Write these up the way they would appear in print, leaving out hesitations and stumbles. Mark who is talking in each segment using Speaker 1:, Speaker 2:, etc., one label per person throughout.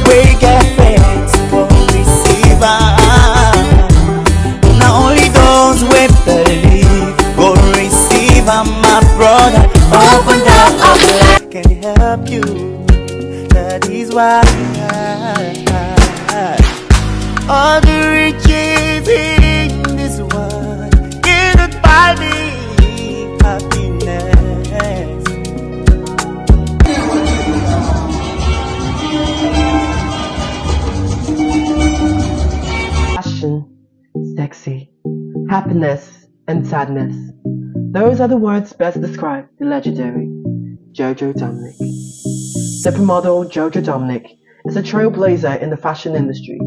Speaker 1: we get friends for receiver. Not only those we believe go receive, my brother. Open up, can help you. That is why all the riches in this world cannot buy me happiness.
Speaker 2: Passion, sexy, happiness, and sadness. Those are the words best describe the legendary JOJO Dominic. Supermodel JOJO Dominic is a trailblazer in the fashion industry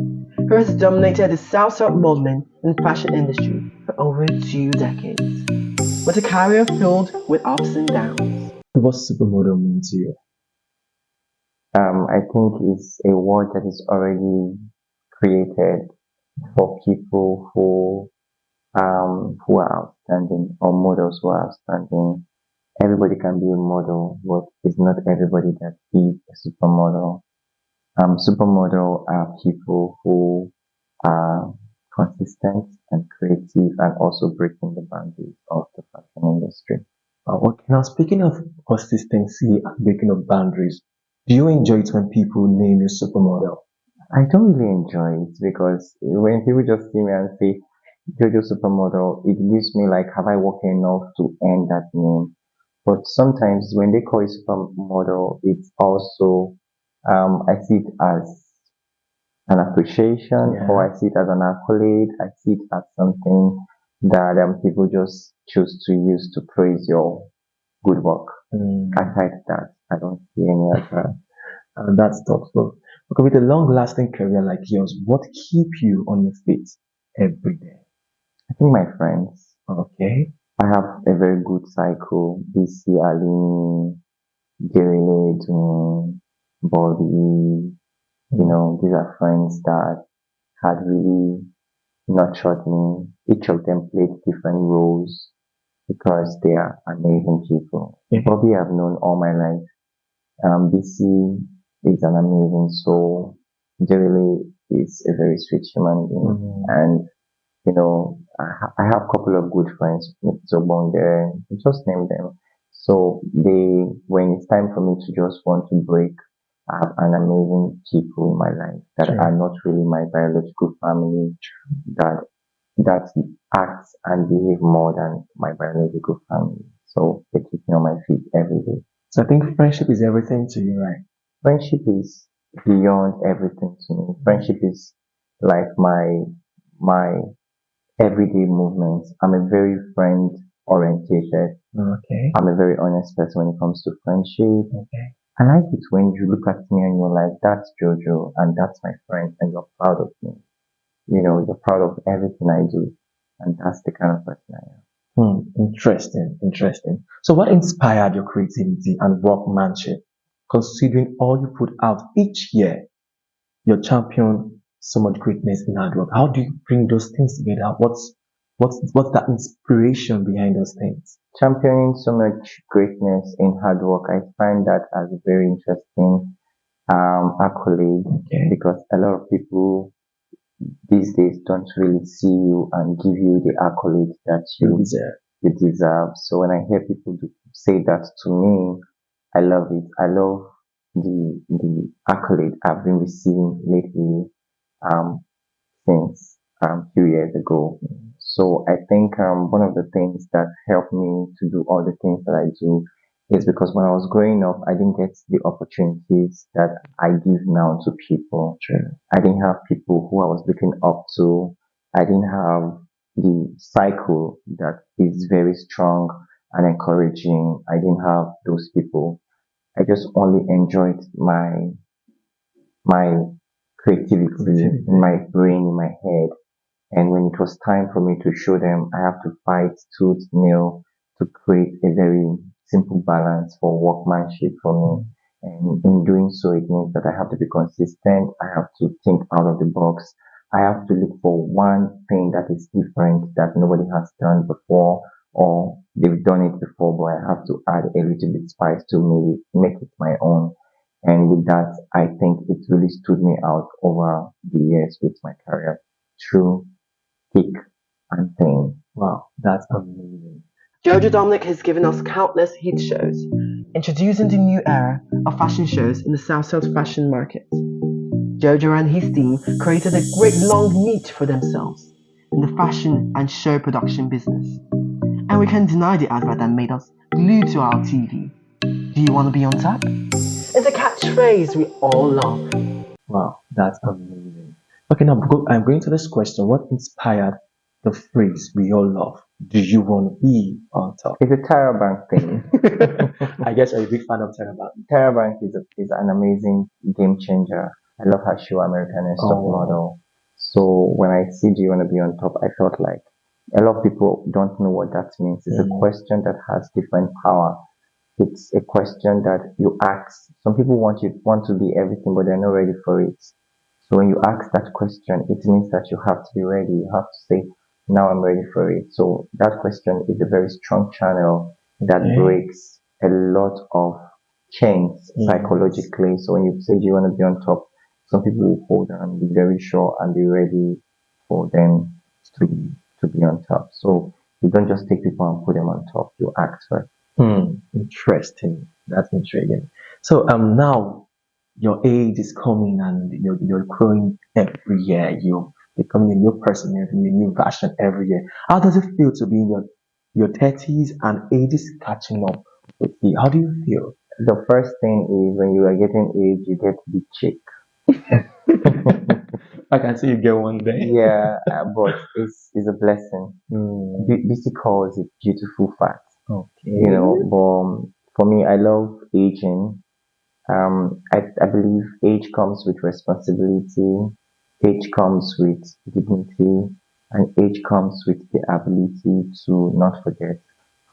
Speaker 2: who has dominated the South movement in the fashion industry for over 2 decades, with a career filled with ups and downs.
Speaker 3: What supermodel mean to you?
Speaker 4: I think it's a word that is already created for people who are outstanding, or models who are outstanding. Everybody can be a model, but it's not everybody that is a supermodel. Supermodel are people who are consistent and creative and also breaking the boundaries of the fashion industry.
Speaker 3: Okay, now speaking of consistency and breaking of boundaries, do you enjoy it when people name you supermodel?
Speaker 4: I don't really enjoy it because when people just see me and say JoJo supermodel, it gives me like, have I worked enough to earn that name? But sometimes when they call it supermodel, it's also I see it as an appreciation, or I see it as an accolade. I see it as something that people just choose to use to praise your good work. Aside that, I don't see any other.
Speaker 3: That's thoughtful. Okay, with a long-lasting career like yours, what keep you on your feet every day?
Speaker 4: I think my friends.
Speaker 3: Okay.
Speaker 4: I have a very good cycle. bbcI, Jerry, Bobby. These are friends that had really nurtured me. Each of them played different roles because they are amazing people. Bobby I've known all my life. BC is an amazing soul. Jerry is a very sweet human being. And, I have a couple of good friends, so Bonge, just name them. So when it's time for me to just want to break, I have an amazing people in my life that are not really my biological family, that acts and behave more than my biological family. So they keep me on my feet every day.
Speaker 3: So I think friendship is everything to you, right?
Speaker 4: Friendship is beyond everything to me. Friendship is like my everyday movements. I'm a very friend orientated.
Speaker 3: Okay.
Speaker 4: I'm a very honest person when it comes to friendship.
Speaker 3: Okay.
Speaker 4: I like it when you look at me and you're like, that's JoJo and that's my friend, and you're proud of me. You're proud of everything I do, and that's the kind of person I am.
Speaker 3: Interesting. So what inspired your creativity and workmanship? Considering all you put out each year, you champion so much greatness in hard work. How do you bring those things together? What's that inspiration behind those things?
Speaker 4: Championing so much greatness in hard work, I find that as a very interesting accolade, because a lot of people these days don't really see you and give you the accolade that you deserve. So when I hear people say that to me, I love it. I love the accolade I've been receiving lately since a few years ago. So I think one of the things that helped me to do all the things that I do is because when I was growing up, I didn't get the opportunities that I give now to people. I didn't have people who I was looking up to. I didn't have the cycle that is very strong and encouraging. I didn't have those people. I just only enjoyed my creativity in my brain, in my head. And when it was time for me to show them, I have to fight tooth nail to create a very simple balance for workmanship for me. And in doing so, it means that I have to be consistent. I have to think out of the box. I have to look for one thing that is different that nobody has done before, or they've done it before, but I have to add a little bit spice to make it my own. And with that, I think it really stood me out over the years with my career through thick and thin.
Speaker 3: Wow, that's amazing.
Speaker 2: JOJO Dominic has given us countless hit shows, introducing the new era of fashion shows in the South fashion market. JOJO and his team created a great long niche for themselves in the fashion and show production business. And we can't deny the advert that made us glued to our TV. Do you want to be on top? It's a catchphrase we all love.
Speaker 3: Wow, that's amazing. Okay, now I'm going to this question. What inspired the phrase we all love? Do you want to be on top?
Speaker 4: It's a Tyra Bank thing.
Speaker 3: I guess you're a big fan of Tyra Bank.
Speaker 4: Tyra Bank is an amazing game changer. I love her show American Next Top Model. So when I see Do You Want to Be on Top, I felt like a lot of people don't know what that means. It's a question that has different power. It's a question that you ask. Some people want to be everything, but they're not ready for it. So when you ask that question, it means that you have to be ready. You have to say, now I'm ready for it. So that question is a very strong channel that breaks a lot of chains psychologically. So when you say, do you want to be on top? Some people will hold on, be very sure, and be ready for them to be on top. So you don't just take people and put them on top. You act first.
Speaker 3: Interesting. That's intriguing. So now your age is coming and you're growing every year. You're becoming a new person. You're becoming a new version every year. How does it feel to be in your 30s and age is catching up with you? How do you feel?
Speaker 4: The first thing is when you are getting age, you get the chick.
Speaker 3: I can see you get one day.
Speaker 4: Yeah, but it's a blessing. BC calls it beautiful fact.
Speaker 3: Okay.
Speaker 4: You know, but for me, I love aging. I believe age comes with responsibility, age comes with dignity, and age comes with the ability to not forget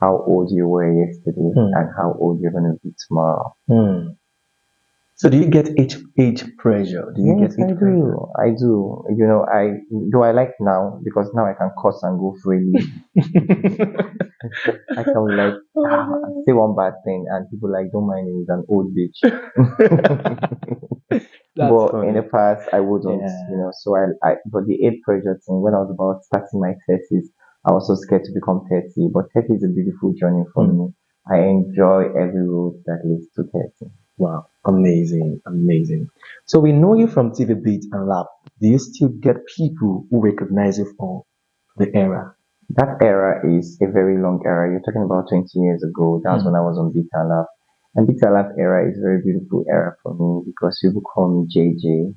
Speaker 4: how old you were yesterday and how old you're going to be tomorrow.
Speaker 3: So do you get age pressure? Do you
Speaker 4: Yes,
Speaker 3: get age pressure?
Speaker 4: I do. You know, I like now because now I can cuss and go freely. I can be like say one bad thing and people like don't mind me, he's an old bitch. But
Speaker 3: funny.
Speaker 4: in the past I wouldn't, you know. So but the age pressure thing, when I was about starting my 30s, I was so scared to become 30. But 30 is a beautiful journey for me. I enjoy every road that leads to 30.
Speaker 3: Wow, amazing, amazing. So we know you from TV Beat and Lab. Do you still get people who recognize you from the era?
Speaker 4: That era is a very long era. You're talking about 20 years ago. That's when I was on Beat and Lab. And Beat and Lab era is a very beautiful era for me because people call me JJ.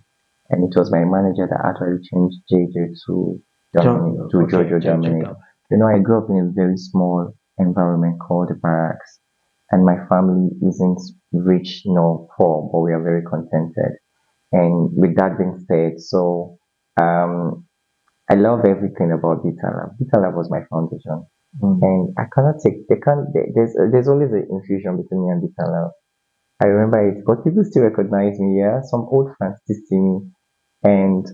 Speaker 4: And it was my manager that actually changed JJ to JOJO Dominic. You know, I grew up in a very small environment called the barracks. And my family isn't rich nor poor, but we are very contented. And with that being said, so I love everything about Bita Lab. Bita Lab was my foundation, and I cannot take. There's always an infusion between me and Bita Lab. I remember it, but people still recognize me. Yeah, some old fans still see me and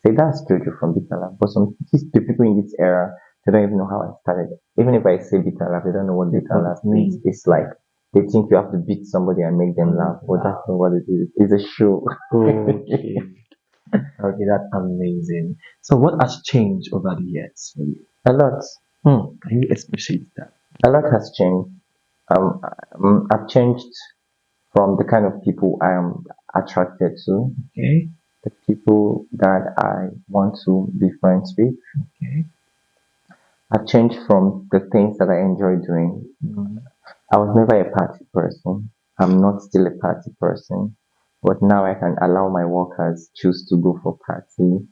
Speaker 4: say that's Jojo from Bita Lab. But the people in this era, they don't even know how I started. Even if I say Bita Lab, they don't know what Bita Lab means. It's like they think you have to beat somebody and make them laugh, but that's not what it is. It's a show.
Speaker 3: Okay. Okay, that's amazing. So what has changed over the years for you?
Speaker 4: A lot.
Speaker 3: Can you appreciate that?
Speaker 4: A lot has changed. I've changed from the kind of people I am attracted to.
Speaker 3: Okay.
Speaker 4: The people that I want to be friends with.
Speaker 3: Okay.
Speaker 4: I've changed from the things that I enjoy doing. I was never a party person. I'm not still a party person. But now I can allow my workers choose to go for party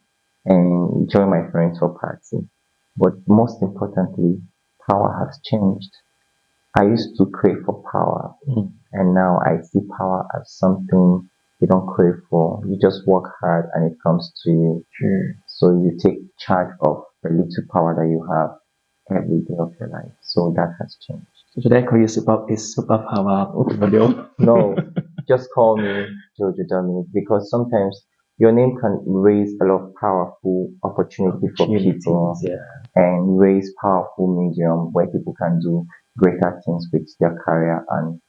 Speaker 4: and join my friends for party. But most importantly, power has changed. I used to crave for power, and now I see power as something you don't crave for. You just work hard and it comes to you. So you take charge of the little power that you have every day of your life. So that has changed.
Speaker 3: So should I call you superpower?
Speaker 4: No, just call me JOJO Dominic because sometimes your name can raise a lot of powerful opportunity for people and raise powerful medium where people can do greater things with their career and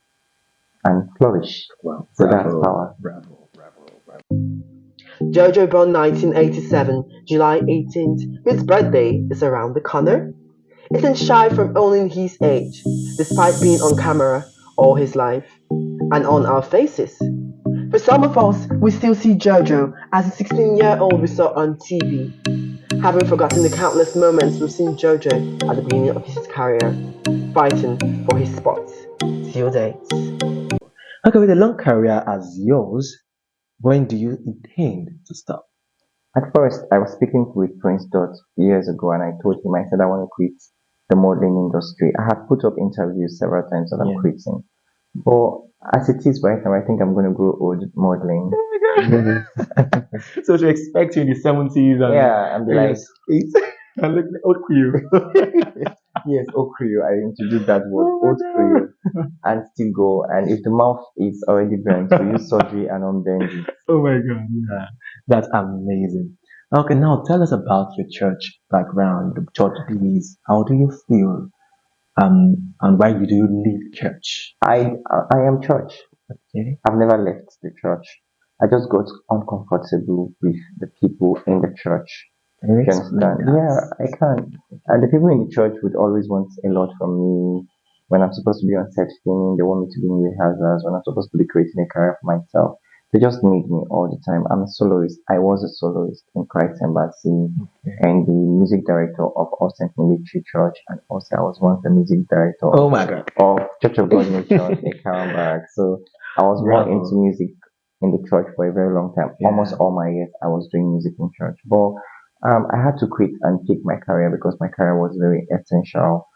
Speaker 4: and flourish.
Speaker 3: Wow.
Speaker 4: So that's power.
Speaker 3: Bravo.
Speaker 2: JoJo born 1987, July 18th. His birthday is around the corner. Isn't shy from owning his age, despite being on camera all his life and on our faces. For some of us, we still see JoJo as a 16-year-old we saw on TV, having forgotten the countless moments we've seen JoJo at the beginning of his career, fighting for his spots. Till dates.
Speaker 3: Okay, with a long career as yours, when do you intend to stop?
Speaker 4: At first, I was speaking with Prince Dot years ago, and I told him, I said, I want to quit the modeling industry. I have put up interviews several times that I'm quitting. But as it is right now, I think I'm going to grow old modeling.
Speaker 3: So to expect you in the 70s and
Speaker 4: And be like,
Speaker 3: and look like old crew.
Speaker 4: yes, old crew. I introduced that word, old crew, and still go. And if the mouth is already burnt, we use surgery and unbend it.
Speaker 3: Oh my god, yeah. That's amazing. Okay, now tell us about your church background, the church days. How do you feel? And why do you leave church?
Speaker 4: I am church.
Speaker 3: Okay.
Speaker 4: I've never left the church. I just got uncomfortable with the people in the church.
Speaker 3: Can you
Speaker 4: You
Speaker 3: explain
Speaker 4: understand?
Speaker 3: that?
Speaker 4: Yeah, I can. And the people in the church would always want a lot from me. When I'm supposed to be on set filming, they want me to be in rehearsals. When I'm supposed to be creating a career for myself, they just need me all the time. I'm a soloist. I was a soloist in Christ Embassy and the music director of Austin Military Church, and also I was once the music director
Speaker 3: Oh my god.
Speaker 4: of Church of God in Church in barracks. So I was more
Speaker 3: Bravo.
Speaker 4: into music in the church for a very long time.
Speaker 3: Yeah.
Speaker 4: Almost all my years I was doing music in church. But I had to quit and pick my career because my career was very essential.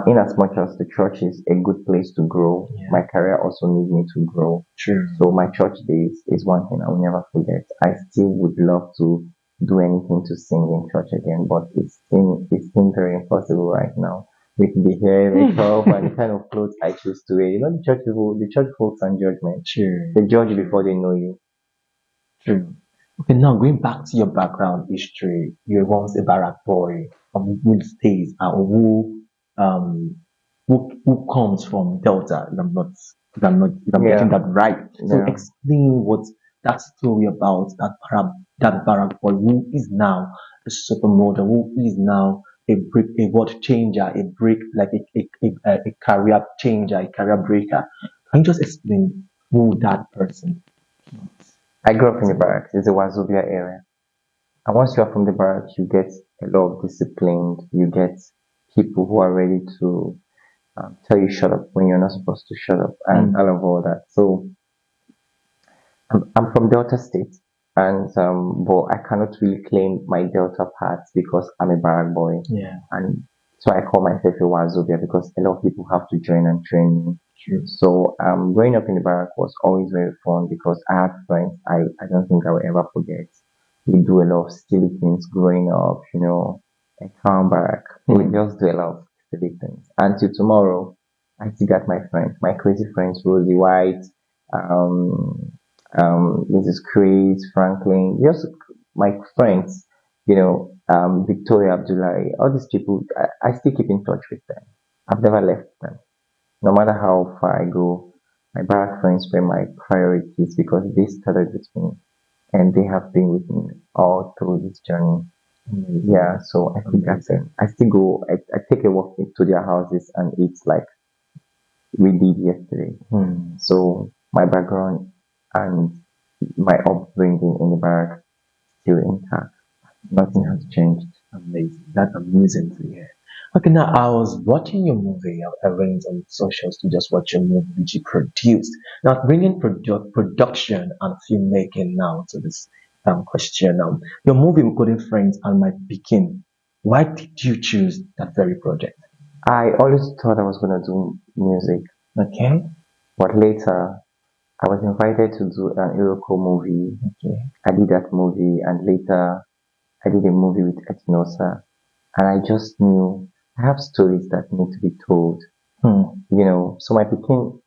Speaker 4: In as much as the church is a good place to grow, my career also needs me to grow.
Speaker 3: True.
Speaker 4: So my church days is one thing I will never forget. I still would love to do anything to sing in church again, but it seems very impossible right now with the hair, makeup, and the kind of clothes I choose to wear. You know, the church folks and judgment.
Speaker 3: True.
Speaker 4: They judge you before they know you.
Speaker 3: True. Okay, now going back to your background history, you were once a barrack boy from good states and who comes from Delta. If I'm getting that right. So
Speaker 4: Yeah.
Speaker 3: explain what that story about that barrack boy who is now a supermodel, who is now a world changer, a career changer, a career breaker. Can you just explain who that person is?
Speaker 4: I grew up in the barracks. It's the Wazobia area. And once you are from the barracks, you get a lot of discipline. You get people who are ready to tell you shut up when you're not supposed to shut up, and all of all that. So I'm from Delta State, and but I cannot really claim my Delta part because I'm a barrack boy,
Speaker 3: Yeah.
Speaker 4: and so I call myself a Wazobia because a lot of people have to join and train me.
Speaker 3: True.
Speaker 4: So growing up in the barrack was always very fun because I had friends I don't think I will ever forget. We do a lot of silly things growing up, you know, a calm barrack. We just do a lot of silly things. Until tomorrow, I still got my friends, my crazy friends, Rosie White, Mrs. Chris, Franklin, just my friends, you know, Victoria Abdullahi, all these people, I still keep in touch with them. I've never left them. No matter how far I go, my barrack friends were my priorities because they started with me and they have been with me all through this journey. Yeah, so I think that's it. I still go, I take a walk to their houses and it's like we did yesterday. So my background and my upbringing in the barrack still intact. Nothing has changed.
Speaker 3: Amazing. That's amazing to hear. Okay, now I was watching your movie. I went on socials to just watch your movie which you produced. Now bringing production and filmmaking now to this question. Your movie Recording Friends and My Pekin. Why did you choose that very project?
Speaker 4: I always thought I was gonna do music.
Speaker 3: Okay.
Speaker 4: But later I was invited to do an Iroko movie.
Speaker 3: Okay.
Speaker 4: I did that movie and later I did a movie with Etinosa. And I just knew I have stories that need to be told. You know, so My Pekin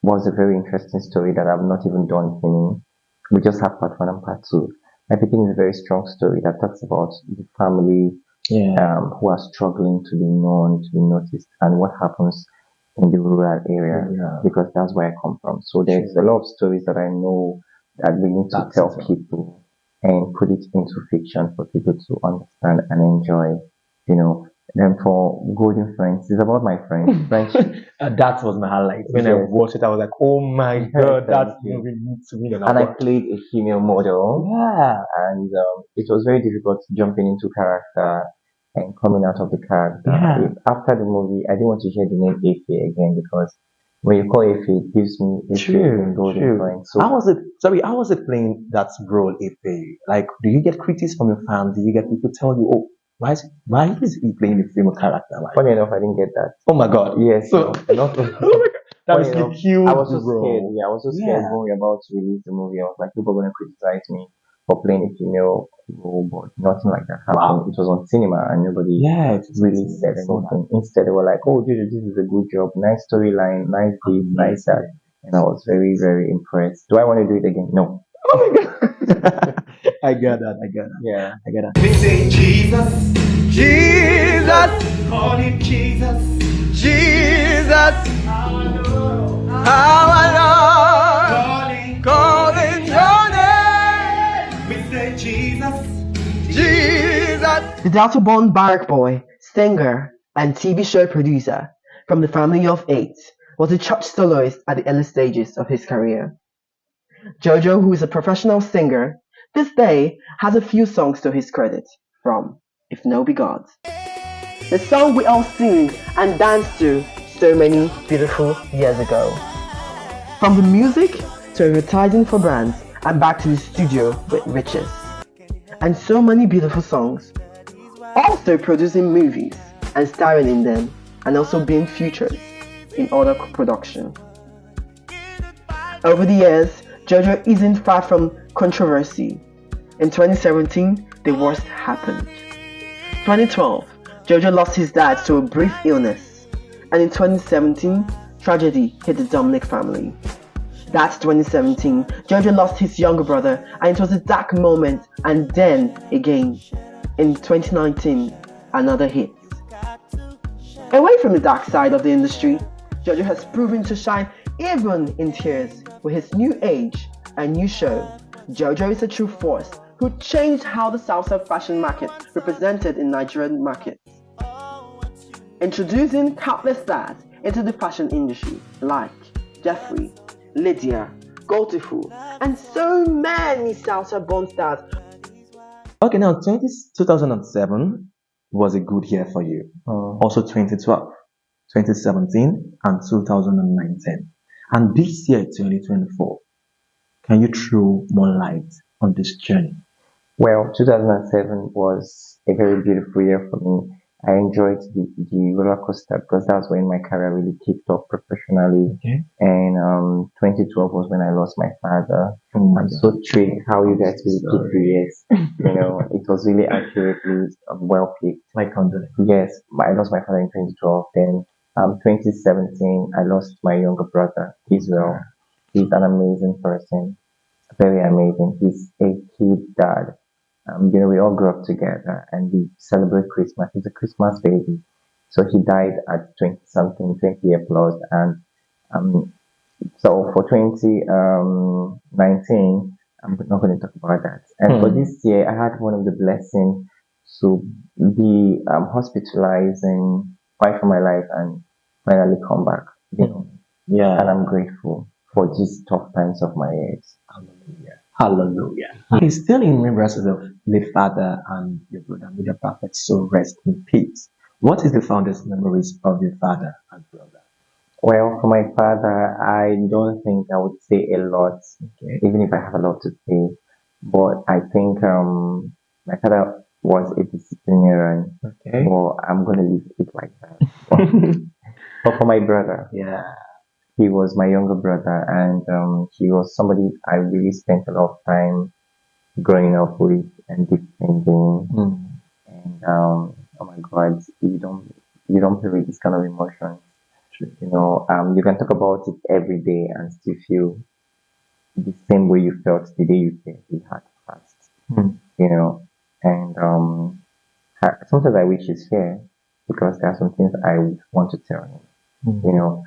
Speaker 4: was a very interesting story that I've not even done filming. We just have part one and part two. My Pekin is a very strong story that talks about the family who are struggling to be known, to be noticed, and what happens in the rural area
Speaker 3: Yeah.
Speaker 4: because that's where I come from. So there's a lot of stories that I know that we need to
Speaker 3: That's
Speaker 4: tell
Speaker 3: it.
Speaker 4: people and put it into fiction for people to understand and enjoy, you know. Then for Golden Friends, it's about my friends. Friendship.
Speaker 3: That was my highlight. When I
Speaker 4: Yes.
Speaker 3: watched it, I was like, oh my god, that
Speaker 4: Thank you.
Speaker 3: movie needs to be an
Speaker 4: And I
Speaker 3: award.
Speaker 4: played a female model,
Speaker 3: Yeah.
Speaker 4: and it was very difficult jumping into character and coming out of the character.
Speaker 3: Yeah.
Speaker 4: After the movie, I didn't want to hear the name Efe again because when you call Efe, it gives me Efe in Golden
Speaker 3: True.
Speaker 4: Friends. So
Speaker 3: How was it? Sorry, how was it playing that role, Ife? Like, do you get critics from your fans? Do you get people tell you, oh, why is he playing the female character? Like,
Speaker 4: funny enough, I didn't get that.
Speaker 3: oh my god.
Speaker 4: Yes,
Speaker 3: So,
Speaker 4: not.
Speaker 3: oh my god, that
Speaker 4: Funny
Speaker 3: was
Speaker 4: enough,
Speaker 3: a huge
Speaker 4: I was so
Speaker 3: role.
Speaker 4: scared. Yeah, I was so scared
Speaker 3: Yeah.
Speaker 4: when we were about to release the movie. I was like, people are gonna criticize me for playing a female role, but nothing like that happened.
Speaker 3: Wow.
Speaker 4: It was on cinema, and nobody
Speaker 3: Yeah, it's
Speaker 4: really said anything. Instead, they were like, "Oh, dude, this is a good job, nice storyline, nice this, nice that," and I was very, very impressed. Do I want to do it again? No.
Speaker 3: Oh my god. I get that.
Speaker 4: Yeah.
Speaker 3: I get that.
Speaker 1: We say Jesus, Jesus, call him Jesus, Jesus, our Lord, calling your name. We say Jesus, Jesus.
Speaker 2: The Delta-born barrack boy, singer, and TV show producer from the family of 8 was a church soloist at the early stages of his career. JoJo, who is a professional singer, this day has a few songs to his credit from If No Be God. The song we all sing and dance to so many beautiful years ago. From the music to advertising for brands and back to the studio with riches. And so many beautiful songs. Also producing movies and starring in them and also being featured in other production. Over the years, JoJo isn't far from controversy. In 2017, the worst happened. 2012, JoJo lost his dad to a brief illness. And in 2017, tragedy hit the Dominic family. That's 2017, JoJo lost his younger brother and it was a dark moment, and then again, in 2019, another hit. Away from the dark side of the industry, JoJo has proven to shine even in tears with his new age and new show. JoJo is a true force who changed how the Southside fashion market represented in Nigerian markets. Introducing countless stars into the fashion industry like Jeffrey, Lydia, Goldiful, and so many Southside-born stars.
Speaker 3: Okay, now 2007 was a good year for you. Also 2012, 2017, and 2019. And this year, 2024, can you throw more light on this journey?
Speaker 4: Well, 2007 was a very beautiful year for me. I enjoyed the roller coaster because that's when my career really kicked off professionally.
Speaker 3: Okay.
Speaker 4: And 2012 was when I lost my father.
Speaker 3: Oh my
Speaker 4: I'm
Speaker 3: God.
Speaker 4: so intrigued how you guys will keep the years. You know, it was really accurately well picked.
Speaker 3: My condolence.
Speaker 4: Yes, I lost my father in 2012. Then 2017, I lost my younger brother, Israel. He's an amazing person, very amazing. He's a kid dad. You know, we all grew up together and we celebrate Christmas. He's a Christmas baby. So he died at 20 something, 20 year plus. And so for 2019, I'm not going to talk about that. And for this year, I had one of the blessings to be hospitalized and fight for my life and finally come back. You know,
Speaker 3: Yeah.
Speaker 4: and I'm grateful for these tough times of my age.
Speaker 3: Hallelujah. Hallelujah. He's still in remembrance of late father and your brother. May the prophet so rest in peace. What is the fondest memories of your father and brother?
Speaker 4: Well, for my father, I don't think I would say a lot,
Speaker 3: Okay.
Speaker 4: even if I have a lot to say. But I think my father was a disciplinarian.
Speaker 3: Okay.
Speaker 4: Well, I'm going to leave it like that. But for my brother,
Speaker 3: Yeah.
Speaker 4: he was my younger brother, and he was somebody I really spent a lot of time growing up with and defending. And oh my God, you don't play with this kind of emotion. You know, you can talk about it every day and still feel the same way you felt the day you said he had passed. You know, and sometimes I wish he's here because there are some things I would want to tell him. You know,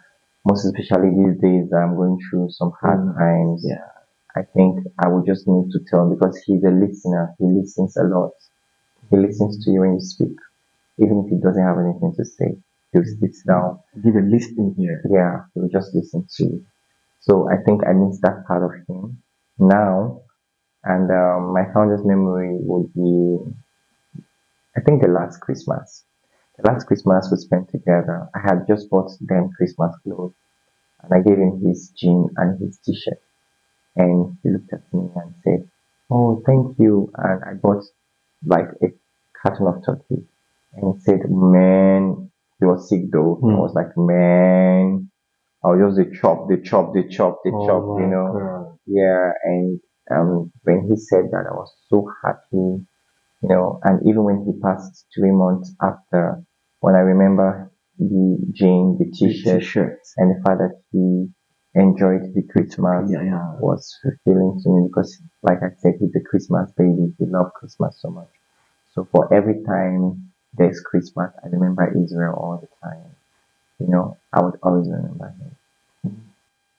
Speaker 4: most especially these days that I'm going through some hard times.
Speaker 3: Yeah.
Speaker 4: I think I would just need to tell him because he's a listener. He listens a lot. He listens to you when you speak, even if he doesn't have anything to say. He'll sit down.
Speaker 3: Give a listening here.
Speaker 4: Yeah, he'll just listen to you. So I think I miss that part of him now. And my fondest memory would be, I think, the last Christmas. The last Christmas we spent together. I had just bought them Christmas clothes, and I gave him his jean and his t-shirt. And he looked at me and said, "Oh, thank you." And I bought like a carton of turkey. And he said, "Man," he was sick though. I was like, "Man," I was just the chop, you know.
Speaker 3: God.
Speaker 4: Yeah, and when he said that, I was so happy, you know. And even when he passed 3 months after, when I remember the jean, the t-shirt, and the fact that he enjoyed the Christmas was fulfilling to me because, like I said, he's a Christmas baby. He loved Christmas so much. So for every time there's Christmas, I remember Israel all the time. You know, I would always remember him.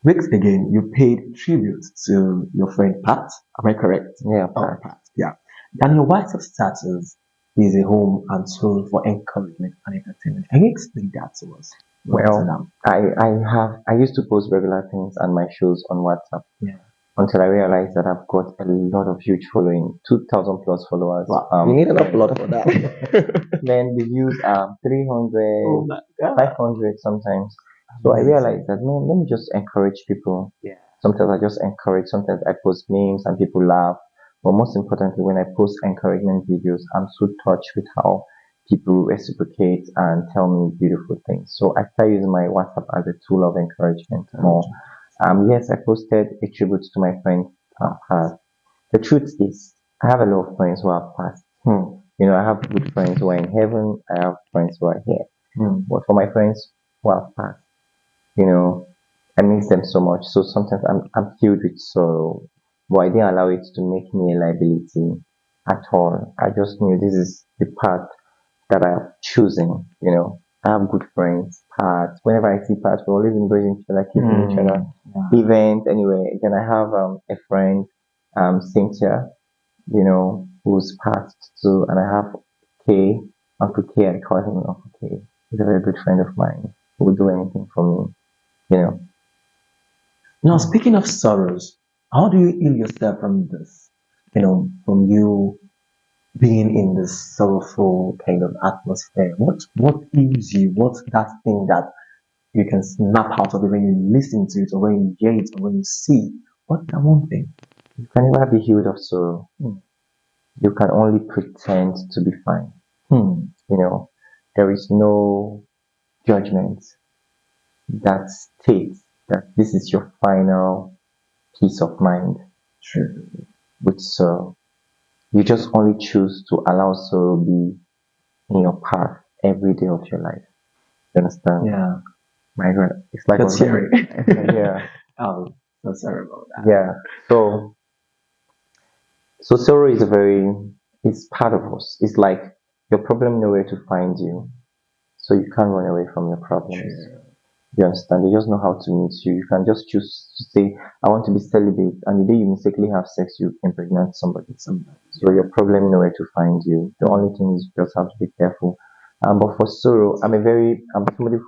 Speaker 3: Weeks again, you paid tribute to your friend Pat. Am I correct?
Speaker 4: Yeah,
Speaker 3: Oh, Pat. Yeah. And your WhatsApp status is a home and tool for encouragement and entertainment. Can you explain that to us?
Speaker 4: Well, I used to post regular things and my shows on WhatsApp.
Speaker 3: Yeah.
Speaker 4: Until I realized that I've got a lot of huge following, 2,000 plus followers.
Speaker 3: Wow. You need an upload for that.
Speaker 4: Then the views are 300,
Speaker 3: Oh my God.
Speaker 4: 500 sometimes. So I realized that, man, let me just encourage people.
Speaker 3: Yeah.
Speaker 4: Sometimes I just encourage, sometimes I post memes and people laugh. But most importantly, when I post encouragement videos, I'm so touched with how people reciprocate and tell me beautiful things. So I start using my WhatsApp as a tool of encouragement more. Yes, I posted a tribute to my friend Pat. The truth is, I have a lot of friends who have passed. You know, I have good friends who are in heaven. I have friends who are here. But for my friends who have passed, you know, I miss them so much. So sometimes I'm filled with sorrow. But I didn't allow it to make me a liability at all. I just knew this is the path that I'm choosing, you know. I have good friends, Pat. Whenever I see Pat, we always encourage each other, keeping each other. Event anyway. Then I have a friend, Cynthia, you know, who's passed too, and I have K, Uncle K. I call him Uncle K. He's a very good friend of mine who will do anything for me, you know.
Speaker 3: Now, speaking of sorrows, how do you heal yourself from this? You know, from you being in this sorrowful kind of atmosphere. What heals you? What's that thing that you can snap out of it when you listen to it, or when you hear it, or when you see? What's that one thing?
Speaker 4: You can never be healed of sorrow. You can only pretend to be fine. You know, there is no judgment that states that this is your final peace of mind.
Speaker 3: True.
Speaker 4: With sorrow. You just only choose to allow sorrow be in your path every day of your life. You understand?
Speaker 3: Yeah.
Speaker 4: My God, it's like
Speaker 3: That's scary.
Speaker 4: yeah.
Speaker 3: Oh, so sorry about that.
Speaker 4: Yeah. So sorrow is it's part of us. It's like your problem nowhere to find you. So you can't run away from your problems.
Speaker 3: True.
Speaker 4: You understand? They just know how to meet you. You can just choose to say, I want to be celibate, and the day you mistakenly have sex, you impregnate somebody. So your problem nowhere to find you. The only thing is you just have to be careful. But for sorrow, I'm somebody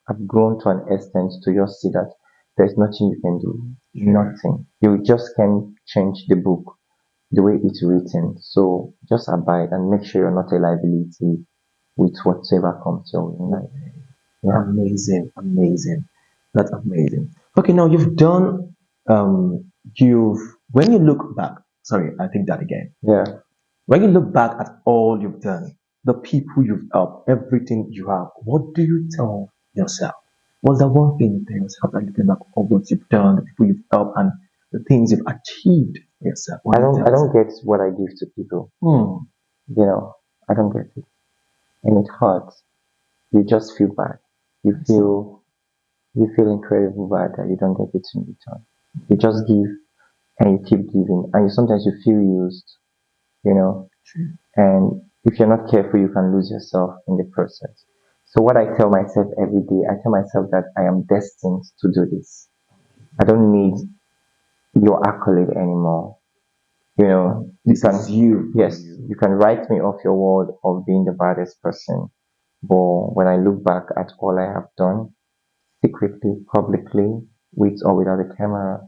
Speaker 4: I've grown to an extent to just see that there's nothing you can do. Nothing. You just can change the book the way it's written. So just abide and make sure you're not a liability with whatever comes your way in life.
Speaker 3: Yeah. Amazing. That's amazing. Okay, now you've done, when you look back, sorry, I think that again.
Speaker 4: Yeah.
Speaker 3: When you look back at all you've done, the people you've helped, everything you have, what do you tell yourself? What's the one thing you tell yourself that looking back at what you've done, the people you've helped, and the things you've achieved for yourself?
Speaker 4: I don't get what I give to people. You know, I don't get it. And it hurts. You just feel bad. You feel incredibly bad that you don't get it in return. You just give and you keep giving, and sometimes you feel used, you know. And if you're not careful, you can lose yourself in the process. So what I tell myself every day, I tell myself that I am destined to do this. I don't need your accolade anymore.
Speaker 3: This is you.
Speaker 4: Yes, you can write me off your wall of being the baddest person. But when I look back at all I have done, secretly, publicly, with or without a camera,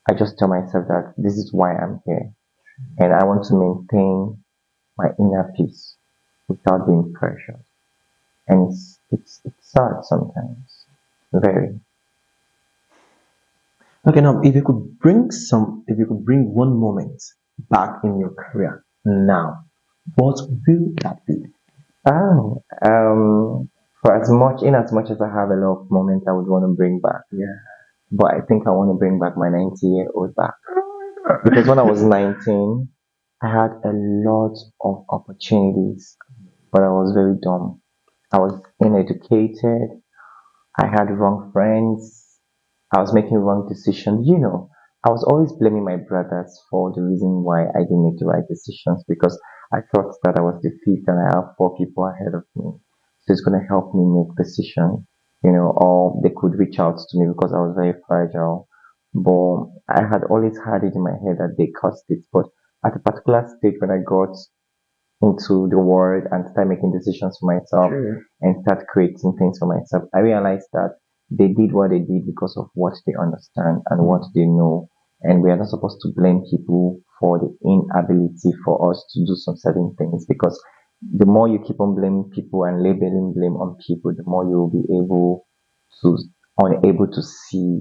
Speaker 4: I just tell myself that this is why I'm here. And I want to maintain my inner peace without being pressured. And it's sad sometimes. Very.
Speaker 3: Okay, now if you could bring one moment back in your career now, what will that be?
Speaker 4: Oh, for in as much as I have a lot of moments I would want to bring back.
Speaker 3: Yeah.
Speaker 4: But I think I want to bring back my 90-year-old back. Because when I was 19, I had a lot of opportunities, but I was very dumb. I was uneducated. I had wrong friends. I was making wrong decisions. I was always blaming my brothers for the reason why I didn't make the right decisions because I thought that I was the fifth and I have four people ahead of me. So it's going to help me make decisions, or they could reach out to me because I was very fragile. But I had always had it in my head that they caused it. But at a particular stage when I got into the world and start making decisions for myself
Speaker 3: Sure.
Speaker 4: and start creating things for myself, I realized that they did what they did because of what they understand and what they know. And we are not supposed to blame people for the inability for us to do some certain things because the more you keep on blaming people and labeling blame on people, the more you will be unable to see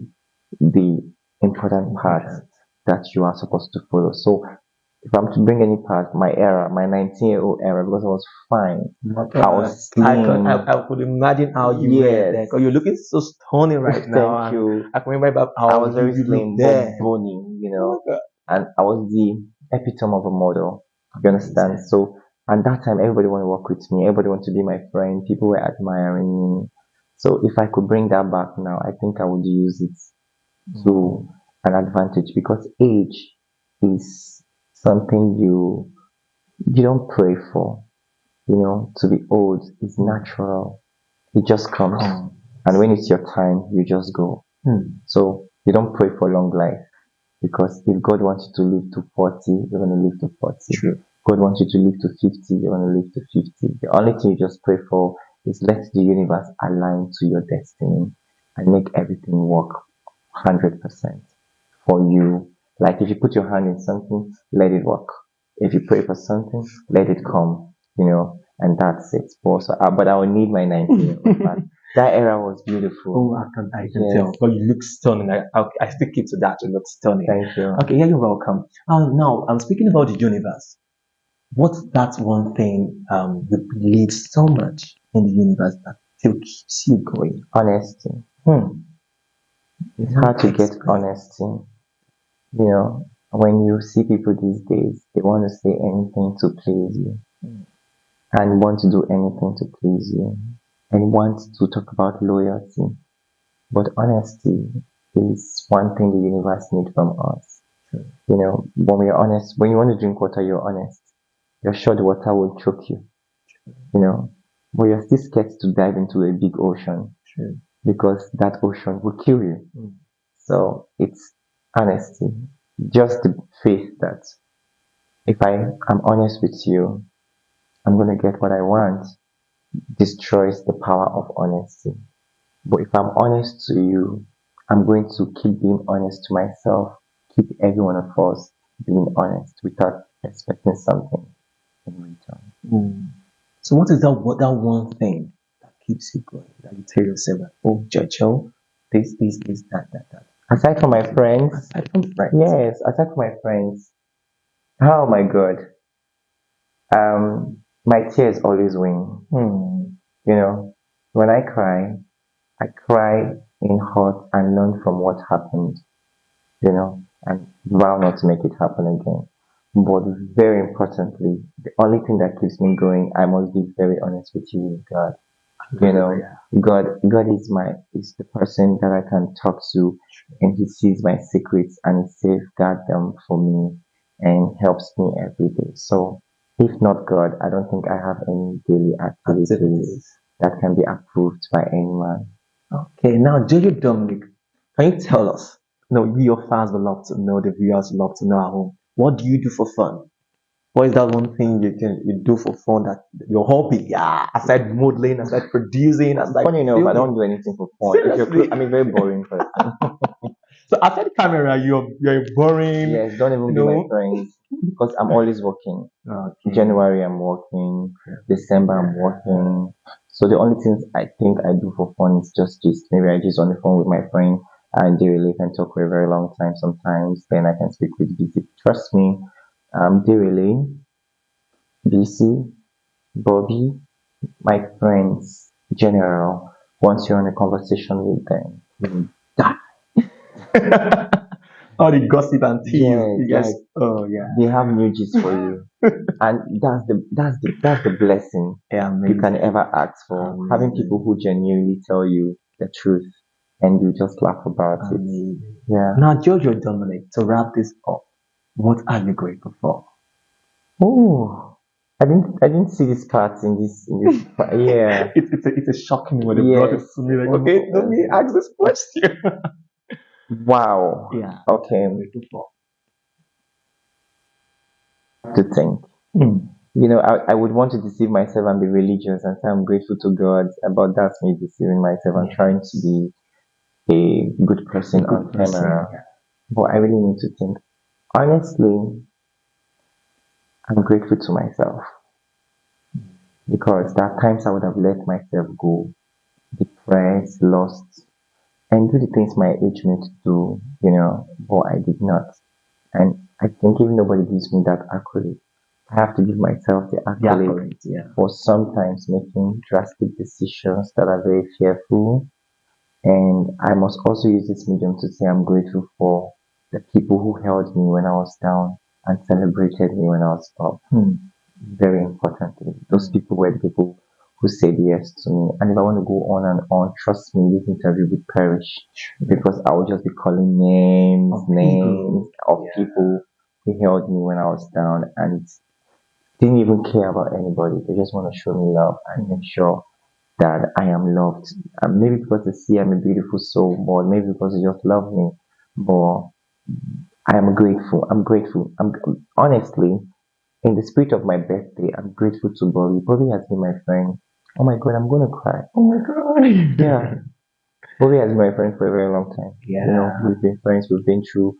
Speaker 4: the important parts that you are supposed to follow. So if I'm to bring any part, my era, my 19-year-old era, because I was fine. I was slim.
Speaker 3: I could imagine how you were
Speaker 4: Yes.
Speaker 3: there. Because you're looking so stunning right now.
Speaker 4: Thank you.
Speaker 3: I can remember how
Speaker 4: I was very
Speaker 3: you
Speaker 4: slim,
Speaker 3: looked there.
Speaker 4: but bony, and I was the epitome of a model. You understand? So, and that time, everybody want to work with me. Everybody want to be my friend. People were admiring me. So, if I could bring that back now, I think I would use it to an advantage because age is something you don't pray for. To be old is natural. It just comes. And when it's your time, you just go. So you don't pray for long life because if God wants you to live to 40, you're going to live to 40.
Speaker 3: True.
Speaker 4: God wants you to live to 50, you're going to live to 50. The only thing you just pray for is let the universe align to your destiny and make everything work 100% for you. Like if you put your hand in something, let it work. If you pray for something, let it come, and that's it. But I will need my 90-year-old back. That era was beautiful.
Speaker 3: Oh, I can tell. But you look stunning. I still keep to that. You look stunning.
Speaker 4: Thank you.
Speaker 3: Okay, yeah, you're welcome. Now, I'm speaking about the universe. What's that one thing you believe so much in the universe that still keeps you going?
Speaker 4: Honesty. It's hard to get honesty. When you see people these days, they want to say anything to please you and want to do anything to please you and want to talk about loyalty. But honesty is one thing the universe needs from us. When we are honest, when you want to drink water, you're honest. You're sure the water will choke you. But you're still scared to dive into a big ocean because that ocean will kill you. So it's honesty, just the faith that if I am honest with you, I'm going to get what I want, destroys the power of honesty. But if I'm honest to you, I'm going to keep being honest to myself, keep every one of us being honest without expecting something in return.
Speaker 3: So what is that one thing that keeps you going? That you tell yourself that, oh, JOJO, this, that.
Speaker 4: Aside from my friends.
Speaker 3: Aside from friends.
Speaker 4: Yes, aside from my friends. Oh my God. My tears always win. When I cry in hurt and learn from what happened, and vow not to make it happen again. But very importantly, the only thing that keeps me going, I must be very honest with you, with God. God is the person that I can talk to, and He sees my secrets and He safeguards them for me and helps me every day. So if not God, I don't think I have any daily activities that can be approved by any man.
Speaker 3: Okay, now JoJo Dominic, can you tell us? No, your fans will love to know, the viewers will love to know at home. What do you do for fun? What is that one thing you do for fun, that your hobby? Yeah, aside modeling, aside producing, aside
Speaker 4: Funny enough, I
Speaker 3: filming.
Speaker 4: don't do anything for fun. If you're
Speaker 3: Seriously?
Speaker 4: I'm a very boring person.
Speaker 3: So after the camera, you're boring.
Speaker 4: Yes, don't even be my friends because I'm always working.
Speaker 3: Okay.
Speaker 4: January I'm working, December I'm working. So the only things I think I do for fun is just maybe I just on the phone with my friend and Derele can talk for a very long time sometimes. Then I can speak with BC. Trust me, Derele, BC, Bobby, my friends, general. Once you're in a conversation with them, you die.
Speaker 3: All the gossip and tea.
Speaker 4: Yes,
Speaker 3: Yes. Oh yeah.
Speaker 4: They have new gist for you, and that's the blessing
Speaker 3: Yeah,
Speaker 4: you can ever ask for.
Speaker 3: Amazing.
Speaker 4: Having people who genuinely tell you the truth, and you just laugh about it. Yeah.
Speaker 3: Now, JoJo Dominic, to wrap this up, what are you grateful for?
Speaker 4: Oh, I didn't see this part in this part. Yeah.
Speaker 3: It's a shocking when they brought it to me. Like, okay, let me ask this question.
Speaker 4: Wow.
Speaker 3: Yeah.
Speaker 4: Okay.
Speaker 3: Grateful for.
Speaker 4: To think. You know, I would want to deceive myself and be religious and say I'm grateful to God, but that's me deceiving myself. I'm trying to be a good person on camera.
Speaker 3: Yeah.
Speaker 4: But I really need to think. Honestly, I'm grateful to myself. Because there are times I would have let myself go, depressed, lost, and do the things my age meant to do, you know, but I did not. And I think if nobody gives me that accolade, I have to give myself the accolade for sometimes making drastic decisions that are very fearful. And I must also use this medium to say I'm grateful for the people who held me when I was down and celebrated me when I was up. Very importantly, those people were the people who said yes to me. And if I want to go on and on, trust me, this interview will perish because I will just be calling names of people who held me when I was down and didn't even care about anybody. They just want to show me love and make sure that I am loved. And maybe because they see I'm a beautiful soul, or maybe because they just love me. But I am grateful. I'm grateful. I'm honestly, in the spirit of my birthday, I'm grateful to Bobby. Bobby has been my friend. Oh my God, I'm gonna cry.
Speaker 3: Oh my God.
Speaker 4: Yeah. Bobby has been my friend for a very long time.
Speaker 3: Yeah.
Speaker 4: You know, we've been friends. We've been through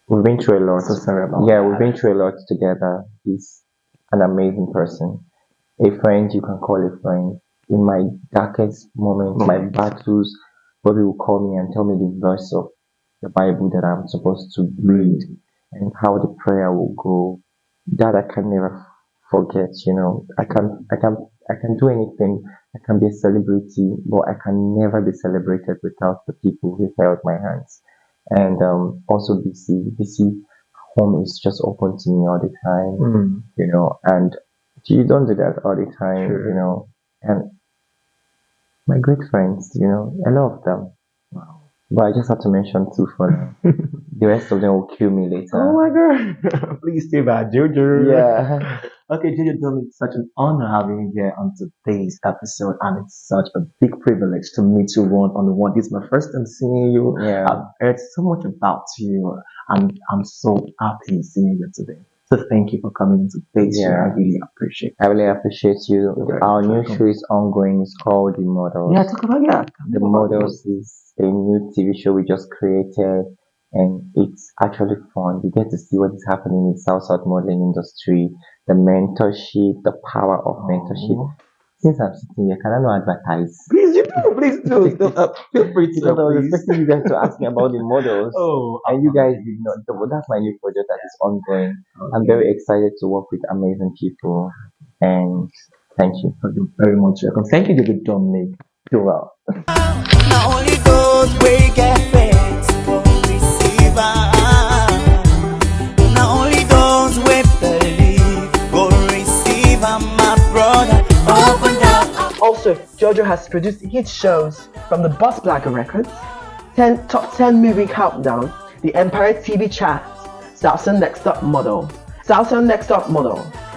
Speaker 4: a lot.
Speaker 3: So sorry about
Speaker 4: Yeah,
Speaker 3: that.
Speaker 4: we've been through a lot together. He's an amazing person. A friend you can call a friend. In my darkest moments, my battles, Bobby will call me and tell me the verse of the Bible that I'm supposed to read and how the prayer will go. That I can never forget, you know. I can do anything. I can be a celebrity, but I can never be celebrated without the people who held my hands. And also BC home is just open to me all the time, you know, and you don't do that all the time, you know. And my great friends, you know, a lot of them. Wow. But I just have to mention two for now. The rest of them will kill me later.
Speaker 3: Oh my God. Please stay back, JoJo.
Speaker 4: Yeah.
Speaker 3: Okay, JoJo Dominic, it's such an honor having you here on today's episode, and it's such a big privilege to meet you one-on-one. This is my first time seeing you.
Speaker 4: Yeah.
Speaker 3: I've heard so much about you, and I'm so happy seeing you today. So thank you for coming into today's show. I really appreciate it.
Speaker 4: I really appreciate you. Our new show is ongoing. It's called The Models.
Speaker 3: Yeah, talk about that.
Speaker 4: The Models is a new TV show we just created, and it's actually fun. You get to see what is happening in the South modeling industry, the mentorship, the power of mentorship. Since I'm sitting here, can I not advertise?
Speaker 3: Please do. Feel free to.
Speaker 4: I was expecting you guys to ask me about the models. And you guys did not. That's my new project that is ongoing. Okay. I'm very excited to work with amazing people. And thank you.
Speaker 3: You're very much welcome. Thank you, JoJo Dominic. Do well.
Speaker 1: Not only those we get paid for receiver. Not only those we believe go receive, my brother.
Speaker 2: Also, JoJo has produced hit shows from the Boss Blacker Records, Top 10 Movie Countdown, The Empire TV Chats, Southern Next Top Model,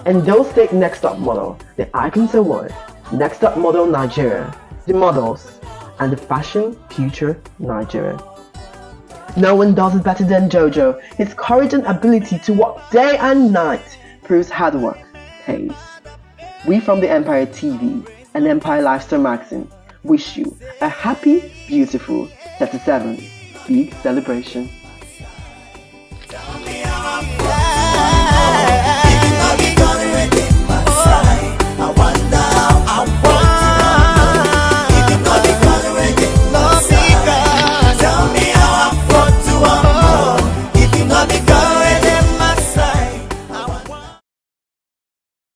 Speaker 2: and Those State Next Top Model, the Icons Award, Next up, Model Nigeria, the models, and the fashion future Nigeria. No one does it better than JoJo. His courage and ability to work day and night proves hard work pays. We from the Empire TV and Empire Lifestyle Magazine wish you a happy, beautiful 37th big celebration.